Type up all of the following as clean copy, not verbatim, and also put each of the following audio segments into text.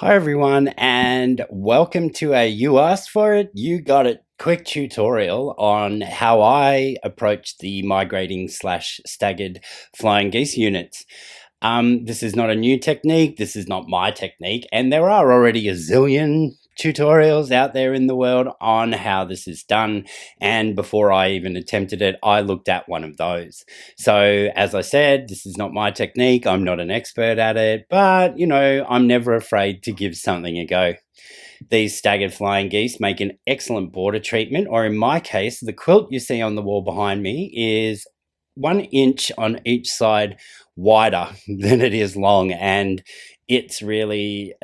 Hi everyone, and welcome to a You Asked For It, You Got It quick tutorial on how I approach the migrating/staggered flying geese units. This is not a new technique, this is not my technique, and there are already a zillion tutorials out there in the world on how this is done, and before I even attempted it, I looked at one of those. So as I said, this is not my technique, I'm not an expert at it, but I'm never afraid to give something a go. These staggered flying geese make an excellent border treatment, or in my case, the quilt you see on the wall behind me is 1 inch on each side wider than it is long, and it's really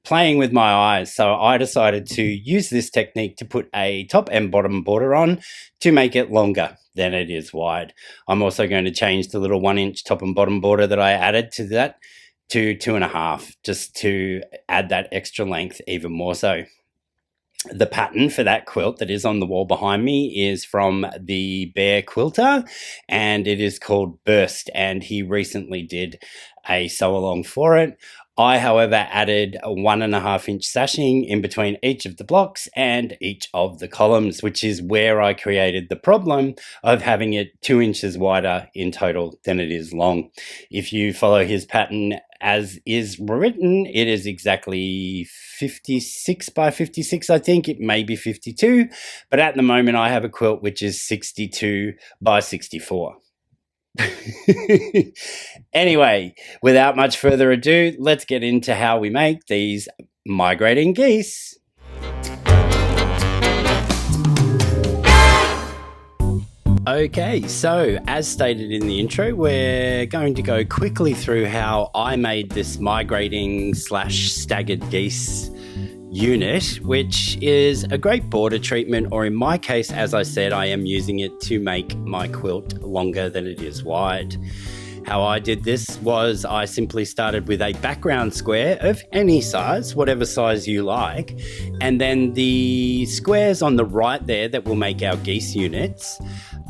playing with my eyes. So I decided to use this technique to put a top and bottom border on to make it longer than it is wide. I'm also going to change the little 1 inch top and bottom border that I added to that to 2.5, just to add that extra length even more so. The pattern for that quilt that is on the wall behind me is from the Bear Quilter, and it is called Burst, and he recently did a sew along for it. I, however, added a 1.5 inch sashing in between each of the blocks and each of the columns, which is where I created the problem of having it 2 inches wider in total than it is long. If you follow his pattern as is written, it is exactly 56 by 56, I think. It may be 52, but at the moment I have a quilt which is 62 by 64. Anyway, without much further ado, let's get into how we make these migrating geese. Okay, so as stated in the intro, we're going to go quickly through how I made this migrating/staggered geese unit, which is a great border treatment, or in my case, as I said, I am using it to make my quilt longer than it is wide. How I did this was I simply started with a background square of any size, whatever size you like, and then the squares on the right there that will make our geese units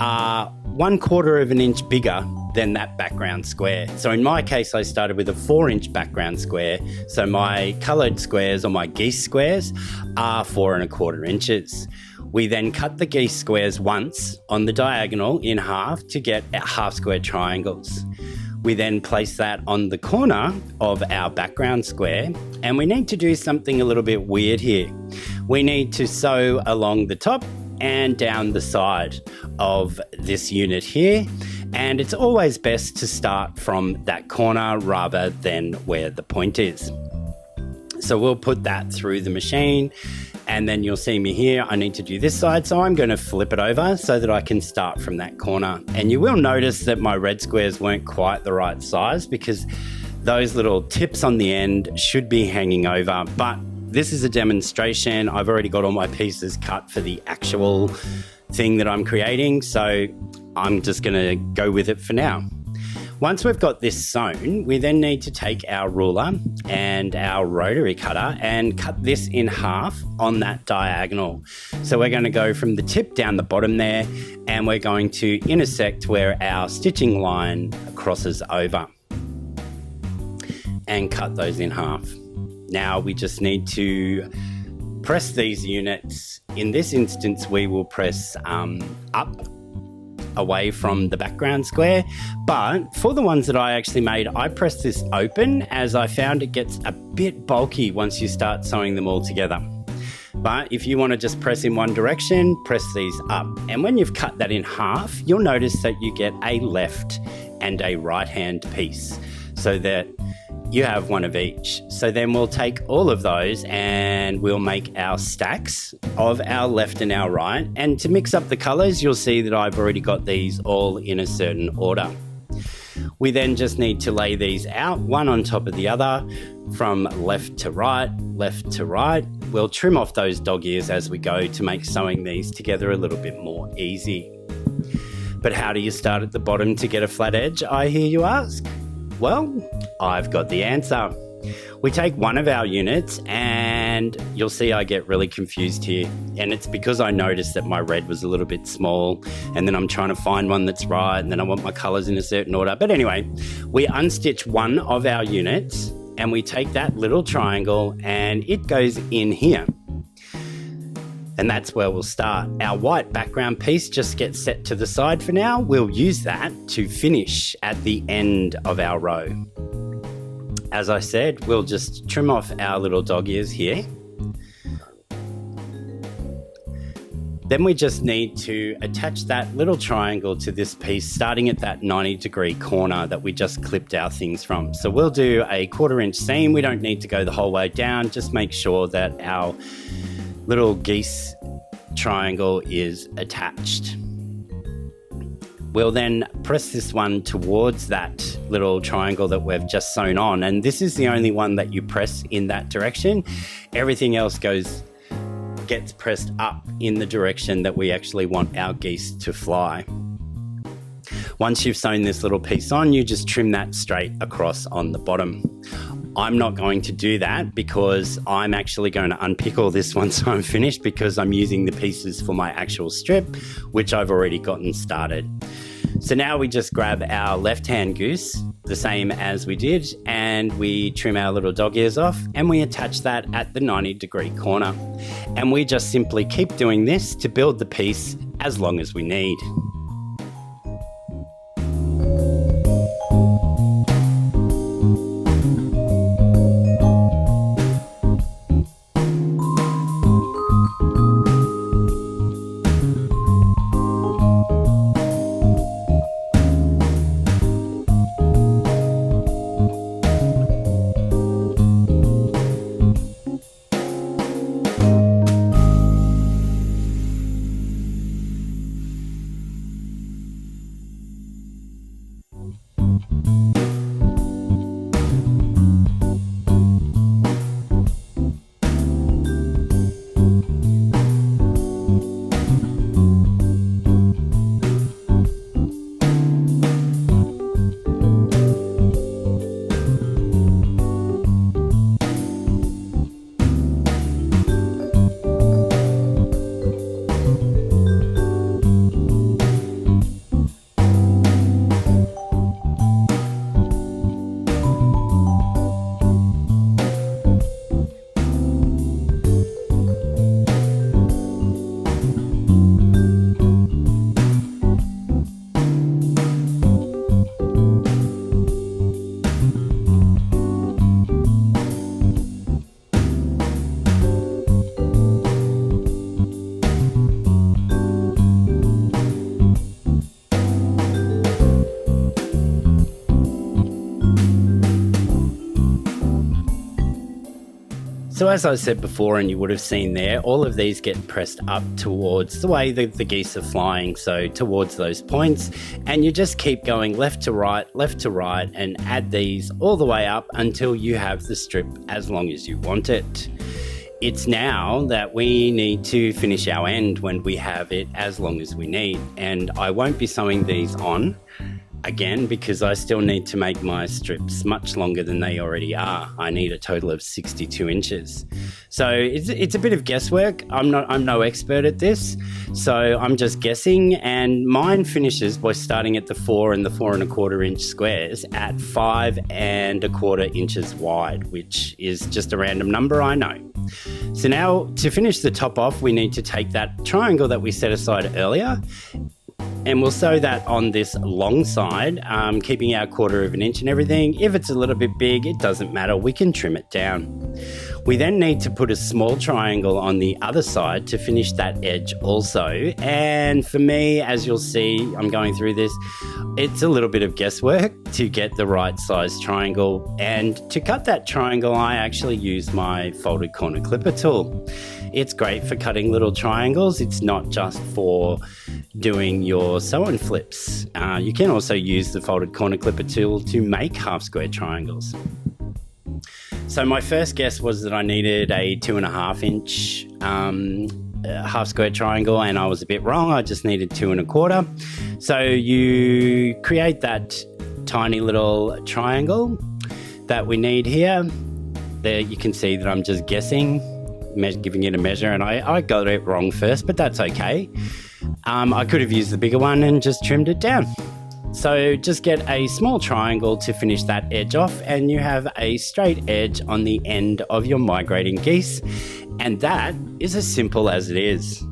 are 1/4 of an inch bigger than that background square. So in my case, I started with a 4 inch background square. So my colored squares, or my geese squares, are 4.25 inches. We then cut the geese squares once on the diagonal in half to get half square triangles. We then place that on the corner of our background square, and we need to do something a little bit weird here. We need to sew along the top and down the side of this unit here, and it's always best to start from that corner rather than where the point is. So we'll put that through the machine, and then you'll see me here. I need to do this side, so I'm going to flip it over so that I can start from that corner. And you will notice that my red squares weren't quite the right size because those little tips on the end should be hanging over, but this is a demonstration. I've already got all my pieces cut for the actual thing that I'm creating, so I'm just going to go with it for now. Once we've got this sewn, we then need to take our ruler and our rotary cutter and cut this in half on that diagonal. So we're going to go from the tip down the bottom there, and we're going to intersect where our stitching line crosses over and cut those in half. Now we just need to press these units. In this instance, we will press up away from the background square, but for the ones that I actually made, I pressed this open as I found it gets a bit bulky once you start sewing them all together. But if you want to just press in one direction, press these up. And when you've cut that in half, you'll notice that you get a left and a right hand piece, so that you have one of each. So then we'll take all of those and we'll make our stacks of our left and our right. And to mix up the colors, you'll see that I've already got these all in a certain order. We then just need to lay these out one on top of the other from left to right, left to right. We'll trim off those dog ears as we go to make sewing these together a little bit more easy. But how do you start at the bottom to get a flat edge, I hear you ask? Well, I've got the answer. We take one of our units, and you'll see I get really confused here. And it's because I noticed that my red was a little bit small, and then I'm trying to find one that's right, and then I want my colors in a certain order. But anyway, we unstitch one of our units and we take that little triangle and it goes in here. And that's where we'll start. Our white background piece just gets set to the side for now. We'll use that to finish at the end of our row. As I said, we'll just trim off our little dog ears here. Then we just need to attach that little triangle to this piece, starting at that 90-degree corner that we just clipped our things from. So we'll do a 1/4 inch seam. We don't need to go the whole way down. Just make sure that our little geese triangle is attached. We'll then press this one towards that little triangle that we've just sewn on, and this is the only one that you press in that direction. Everything else gets pressed up in the direction that we actually want our geese to fly. Once you've sewn this little piece on, you just trim that straight across on the bottom. I'm not going to do that because I'm actually going to unpick all this once I'm finished, because I'm using the pieces for my actual strip, which I've already gotten started. So now we just grab our left-hand goose, the same as we did, and we trim our little dog ears off and we attach that at the 90-degree corner. And we just simply keep doing this to build the piece as long as we need. So as I said before, and you would have seen there, all of these get pressed up towards the way the geese are flying, so towards those points, and you just keep going left to right, and add these all the way up until you have the strip as long as you want it. It's now that we need to finish our end when we have it as long as we need, and I won't be sewing these on again because I still need to make my strips much longer than they already are. I need a total of 62 inches. So it's a bit of guesswork. I'm no expert at this, so I'm just guessing, and mine finishes by starting at the 4 and the 4 1/4 inch squares at 5 1/4 inches wide, which is just a random number, I know. So now to finish the top off, we need to take that triangle that we set aside earlier, and we'll sew that on this long side, keeping our 1/4 inch and everything. If it's a little bit big, it doesn't matter, we can trim it down. We then need to put a small triangle on the other side to finish that edge also. And for me, as you'll see, I'm going through this, it's a little bit of guesswork to get the right size triangle. And to cut that triangle, I actually use my folded corner clipper tool. It's great for cutting little triangles. It's not just for doing your sew-and flips. You can also use the folded corner clipper tool to make half square triangles. So my first guess was that I needed a 2.5 inch half square triangle, and I was a bit wrong. I just needed 2 1/4. So you create that tiny little triangle that we need here. There you can see that I'm just guessing, giving it a measure, and I got it wrong first, but that's okay. I could have used the bigger one and just trimmed it down. So just get a small triangle to finish that edge off, and you have a straight edge on the end of your migrating geese. And that is as simple as it is.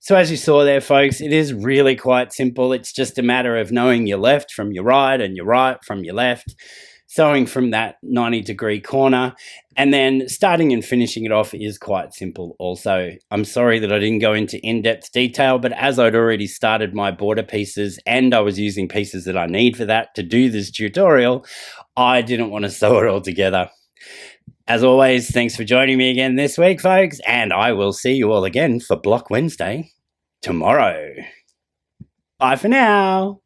So as you saw there, folks, it is really quite simple. It's just a matter of knowing your left from your right and your right from your left, sewing from that 90-degree corner, and then starting and finishing it off is quite simple also. I'm sorry that I didn't go into in-depth detail, but as I'd already started my border pieces and I was using pieces that I need for that to do this tutorial, I didn't want to sew it all together. As always, thanks for joining me again this week, folks, and I will see you all again for Block Wednesday tomorrow. Bye for now.